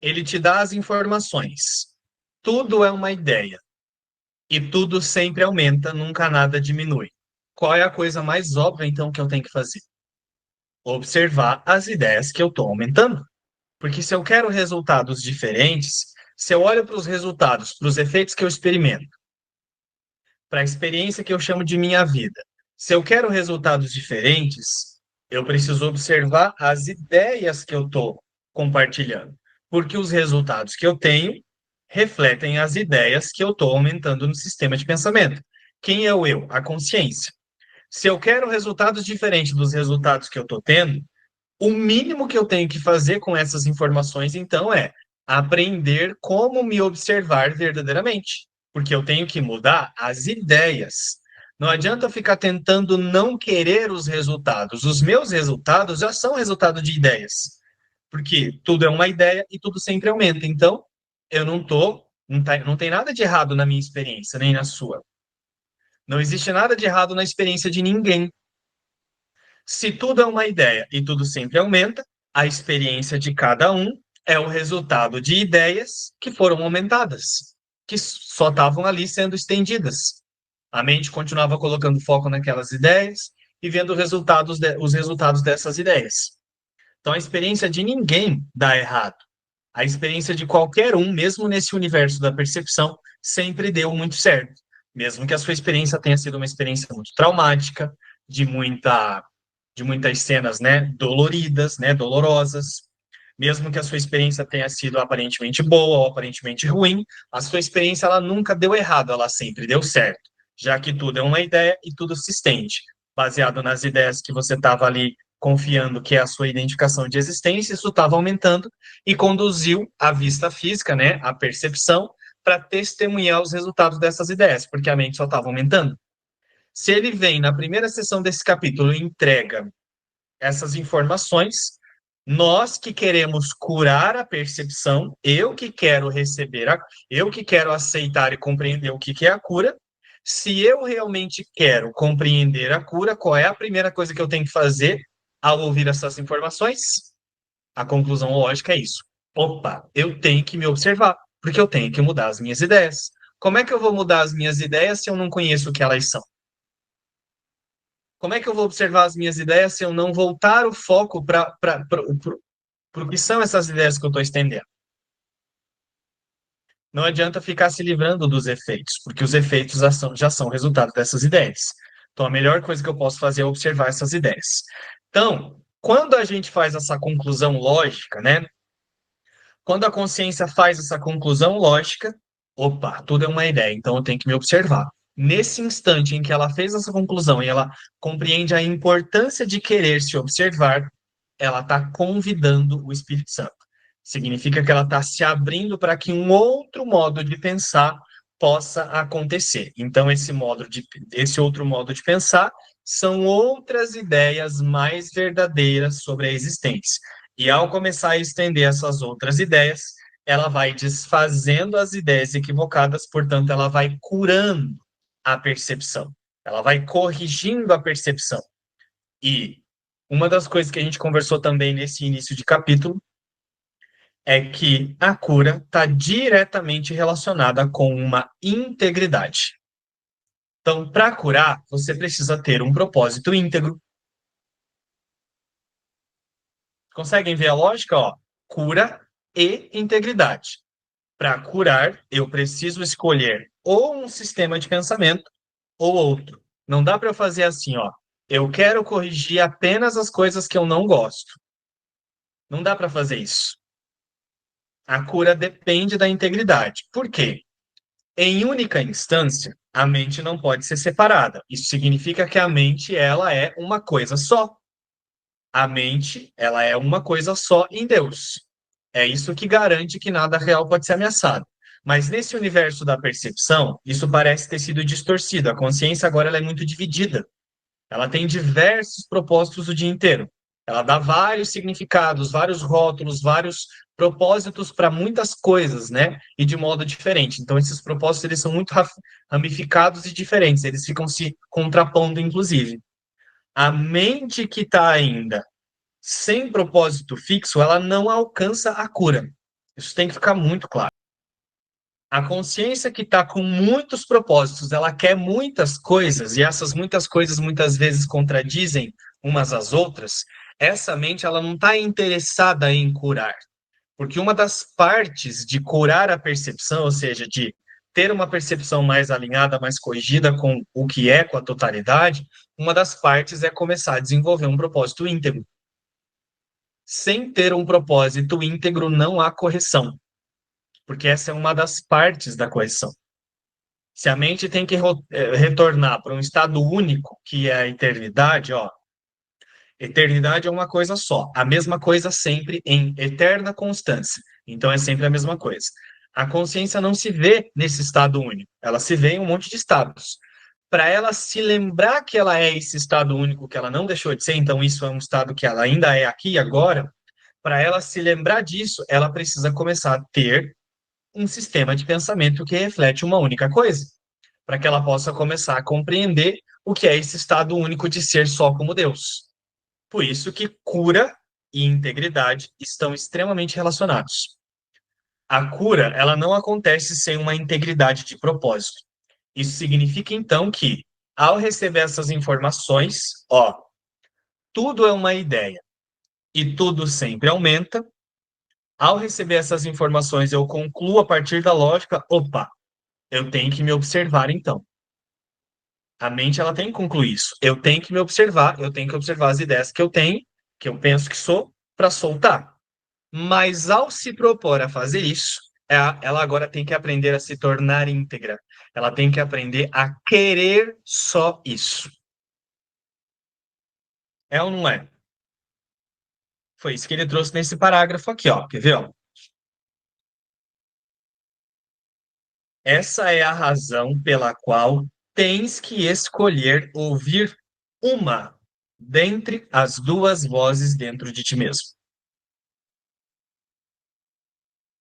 Ele te dá as informações. Tudo é uma ideia. E tudo sempre aumenta, nunca nada diminui. Qual é a coisa mais óbvia, então, que eu tenho que fazer? Observar as ideias que eu estou aumentando. Porque se eu quero resultados diferentes, se eu olho para os resultados, para os efeitos que eu experimento, para a experiência que eu chamo de minha vida, se eu quero resultados diferentes, eu preciso observar as ideias que eu estou compartilhando. Porque os resultados que eu tenho refletem as ideias que eu estou aumentando no sistema de pensamento. Quem é o eu? A consciência. Se eu quero resultados diferentes dos resultados que eu estou tendo, o mínimo que eu tenho que fazer com essas informações, então, é aprender como me observar verdadeiramente. Porque eu tenho que mudar as ideias. Não adianta eu ficar tentando não querer os resultados. Os meus resultados já são resultado de ideias. Porque tudo é uma ideia e tudo sempre aumenta. Então, eu não tô, não tem nada de errado na minha experiência, nem na sua. Não existe nada de errado na experiência de ninguém. Se tudo é uma ideia e tudo sempre aumenta, a experiência de cada um é o resultado de ideias que foram aumentadas, que só estavam ali sendo estendidas. A mente continuava colocando foco naquelas ideias e vendo os resultados dessas ideias. Então, a experiência de ninguém dá errado. A experiência de qualquer um, mesmo nesse universo da percepção, sempre deu muito certo. Mesmo que a sua experiência tenha sido uma experiência muito traumática, de muitas cenas, né, doloridas, né, dolorosas. Mesmo que a sua experiência tenha sido aparentemente boa ou aparentemente ruim, a sua experiência ela nunca deu errado, ela sempre deu certo, já que tudo é uma ideia e tudo se estende, baseado nas ideias que você estava ali confiando que é a sua identificação de existência, isso estava aumentando e conduziu a vista física, né, a percepção, para testemunhar os resultados dessas ideias, porque a mente só estava aumentando. Se ele vem na primeira sessão desse capítulo e entrega essas informações, nós que queremos curar a percepção, eu que quero eu que quero aceitar e compreender o que é a cura, se eu realmente quero compreender a cura, qual é a primeira coisa que eu tenho que fazer ao ouvir essas informações? A conclusão lógica é isso. Opa, eu tenho que me observar, porque eu tenho que mudar as minhas ideias. Como é que eu vou mudar as minhas ideias se eu não conheço o que elas são? Como é que eu vou observar as minhas ideias se eu não voltar o foco para o que são essas ideias que eu estou estendendo? Não adianta ficar se livrando dos efeitos, porque os efeitos já são resultado dessas ideias. Então, a melhor coisa que eu posso fazer é observar essas ideias. Então, quando a gente faz essa conclusão lógica, né? Quando a consciência faz essa conclusão lógica, opa, tudo é uma ideia, então eu tenho que me observar. Nesse instante em que ela fez essa conclusão e ela compreende a importância de querer se observar, ela está convidando o Espírito Santo. Significa que ela está se abrindo para que um outro modo de pensar possa acontecer. Então, esse outro modo de pensar são outras ideias mais verdadeiras sobre a existência. E ao começar a estender essas outras ideias, ela vai desfazendo as ideias equivocadas, portanto, ela vai curando a percepção, ela vai corrigindo a percepção. E uma das coisas que a gente conversou também nesse início de capítulo é que a cura está diretamente relacionada com uma integridade. Então, para curar, você precisa ter um propósito íntegro. Conseguem ver a lógica? Ó, cura e integridade. Para curar, eu preciso escolher ou um sistema de pensamento ou outro. Não dá para eu fazer assim, ó. Eu quero corrigir apenas as coisas que eu não gosto. Não dá para fazer isso. A cura depende da integridade. Por quê? Em única instância, a mente não pode ser separada. Isso significa que a mente, ela é uma coisa só. A mente, ela é uma coisa só em Deus. É isso que garante que nada real pode ser ameaçado. Mas nesse universo da percepção, isso parece ter sido distorcido. A consciência agora ela é muito dividida. Ela tem diversos propósitos o dia inteiro. Ela dá vários significados, vários rótulos, vários propósitos para muitas coisas, né? E de modo diferente. Então, esses propósitos eles são muito ramificados e diferentes. Eles ficam se contrapondo, inclusive. A mente que está ainda sem propósito fixo, ela não alcança a cura. Isso tem que ficar muito claro. A consciência que está com muitos propósitos, ela quer muitas coisas, e essas muitas coisas muitas vezes contradizem umas às outras. Essa mente, ela não está interessada em curar. Porque uma das partes de curar a percepção, ou seja, de ter uma percepção mais alinhada, mais corrigida com o que é, com a totalidade, uma das partes é começar a desenvolver um propósito íntegro. Sem ter um propósito íntegro, não há correção, porque essa é uma das partes da correção. Se a mente tem que retornar para um estado único, que é a eternidade, ó, eternidade é uma coisa só, a mesma coisa sempre em eterna constância. Então é sempre a mesma coisa. A consciência não se vê nesse estado único, ela se vê em um monte de estados. Para ela se lembrar que ela é esse estado único, que ela não deixou de ser, então isso é um estado que ela ainda é aqui e agora, para ela se lembrar disso, ela precisa começar a ter um sistema de pensamento que reflete uma única coisa, para que ela possa começar a compreender o que é esse estado único de ser só como Deus. Por isso que cura e integridade estão extremamente relacionados. A cura, ela não acontece sem uma integridade de propósito. Isso significa então que, ao receber essas informações, ó, tudo é uma ideia e tudo sempre aumenta. Ao receber essas informações, eu concluo a partir da lógica, opa, eu tenho que me observar então. A mente ela tem que concluir isso. Eu tenho que me observar, eu tenho que observar as ideias que eu tenho, que eu penso que sou, para soltar. Mas ao se propor a fazer isso, ela agora tem que aprender a se tornar íntegra. Ela tem que aprender a querer só isso. É ou não é? Foi isso que ele trouxe nesse parágrafo aqui, ó. Quer ver, ó? Essa é a razão pela qual tens que escolher ouvir uma dentre as duas vozes dentro de ti mesmo.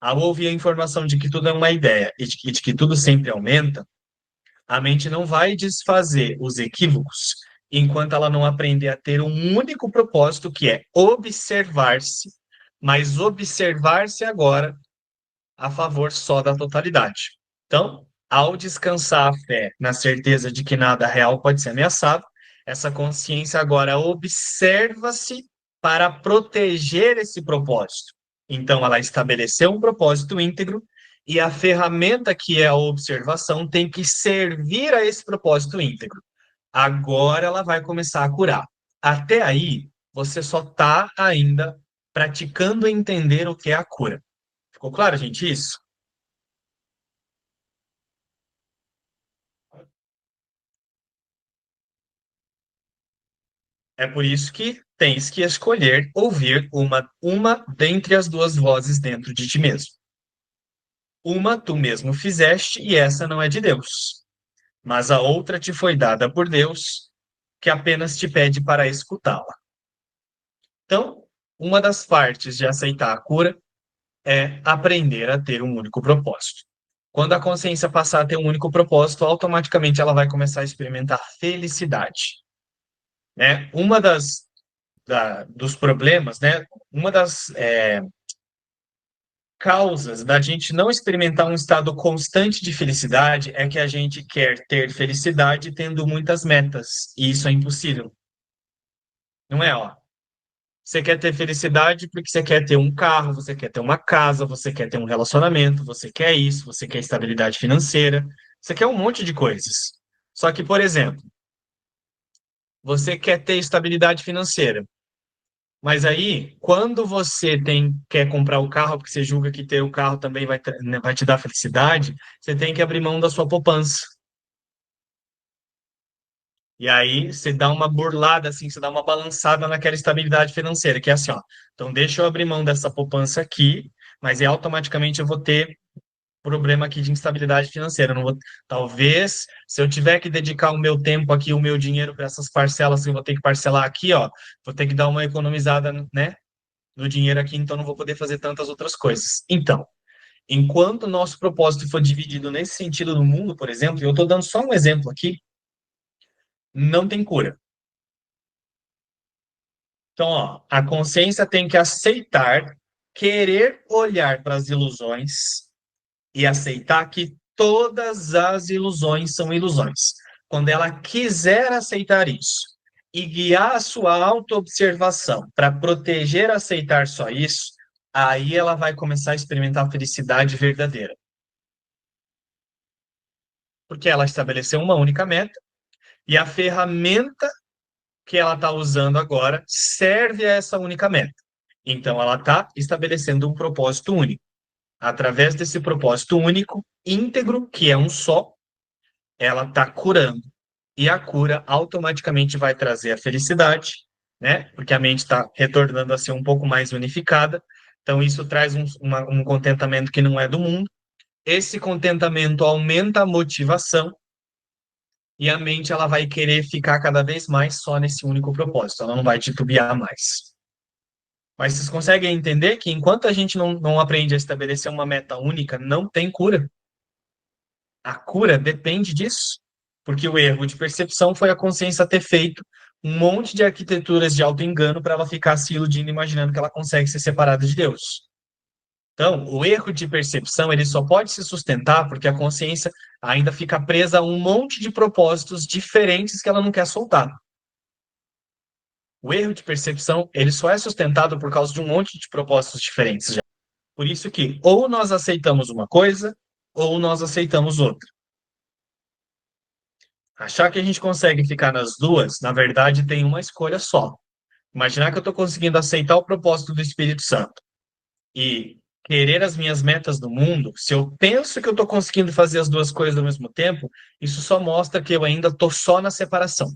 Ao ouvir a informação de que tudo é uma ideia e de que tudo sempre aumenta, a mente não vai desfazer os equívocos enquanto ela não aprender a ter um único propósito, que é observar-se, mas observar-se agora a favor só da totalidade. Então, ao descansar a fé na certeza de que nada real pode ser ameaçado, essa consciência agora observa-se para proteger esse propósito. Então, ela estabeleceu um propósito íntegro e a ferramenta que é a observação tem que servir a esse propósito íntegro. Agora ela vai começar a curar. Até aí, você só está ainda praticando entender o que é a cura. Ficou claro, gente, isso? É por isso que tens que escolher ouvir uma dentre as duas vozes dentro de ti mesmo. Uma tu mesmo fizeste e essa não é de Deus, mas a outra te foi dada por Deus, que apenas te pede para escutá-la. Então, uma das partes de aceitar a cura é aprender a ter um único propósito. Quando a consciência passar a ter um único propósito, automaticamente ela vai começar a experimentar felicidade, né? Uma dos problemas, né? Uma das causas da gente não experimentar um estado constante de felicidade é que a gente quer ter felicidade tendo muitas metas, e isso é impossível. Não é, ó. Você quer ter felicidade porque você quer ter um carro, você quer ter uma casa, você quer ter um relacionamento, você quer isso, você quer estabilidade financeira, você quer um monte de coisas. Só que, por exemplo, você quer ter estabilidade financeira. Mas aí, quando você quer comprar o carro, porque você julga que ter o carro também né, vai te dar felicidade, você tem que abrir mão da sua poupança. E aí você dá uma burlada, assim, você dá uma balançada naquela estabilidade financeira, que é assim, ó. Então, deixa eu abrir mão dessa poupança aqui, mas automaticamente eu vou ter problema aqui de instabilidade financeira. Eu não vou, talvez, se eu tiver que dedicar o meu tempo aqui, o meu dinheiro para essas parcelas que eu vou ter que parcelar aqui, ó, vou ter que dar uma economizada, né? No dinheiro aqui, então não vou poder fazer tantas outras coisas. Então, enquanto o nosso propósito for dividido nesse sentido no mundo, por exemplo, e eu estou dando só um exemplo aqui, não tem cura. Então, ó, a consciência tem que aceitar querer olhar para as ilusões e aceitar que todas as ilusões são ilusões. Quando ela quiser aceitar isso e guiar a sua autoobservação para proteger aceitar só isso, aí ela vai começar a experimentar a felicidade verdadeira. Porque ela estabeleceu uma única meta e a ferramenta que ela está usando agora serve a essa única meta. Então, ela está estabelecendo um propósito único. Através desse propósito único, íntegro, que é um só, ela está curando. E a cura automaticamente vai trazer a felicidade, né? Porque a mente está retornando a ser um pouco mais unificada. Então, isso traz um contentamento que não é do mundo. Esse contentamento aumenta a motivação e a mente ela vai querer ficar cada vez mais só nesse único propósito. Ela não vai titubear mais. Mas vocês conseguem entender que enquanto a gente não aprende a estabelecer uma meta única, não tem cura. A cura depende disso, porque o erro de percepção foi a consciência ter feito um monte de arquiteturas de auto-engano para ela ficar se iludindo, imaginando que ela consegue ser separada de Deus. Então, o erro de percepção ele só pode se sustentar porque a consciência ainda fica presa a um monte de propósitos diferentes que ela não quer soltar. O erro de percepção ele só é sustentado por causa de um monte de propósitos diferentes já. Por isso que ou nós aceitamos uma coisa ou nós aceitamos outra. Achar que a gente consegue ficar nas duas, na verdade, tem uma escolha só. Imaginar que eu estou conseguindo aceitar o propósito do Espírito Santo e querer as minhas metas do mundo, se eu penso que eu estou conseguindo fazer as duas coisas ao mesmo tempo, isso só mostra que eu ainda estou só na separação.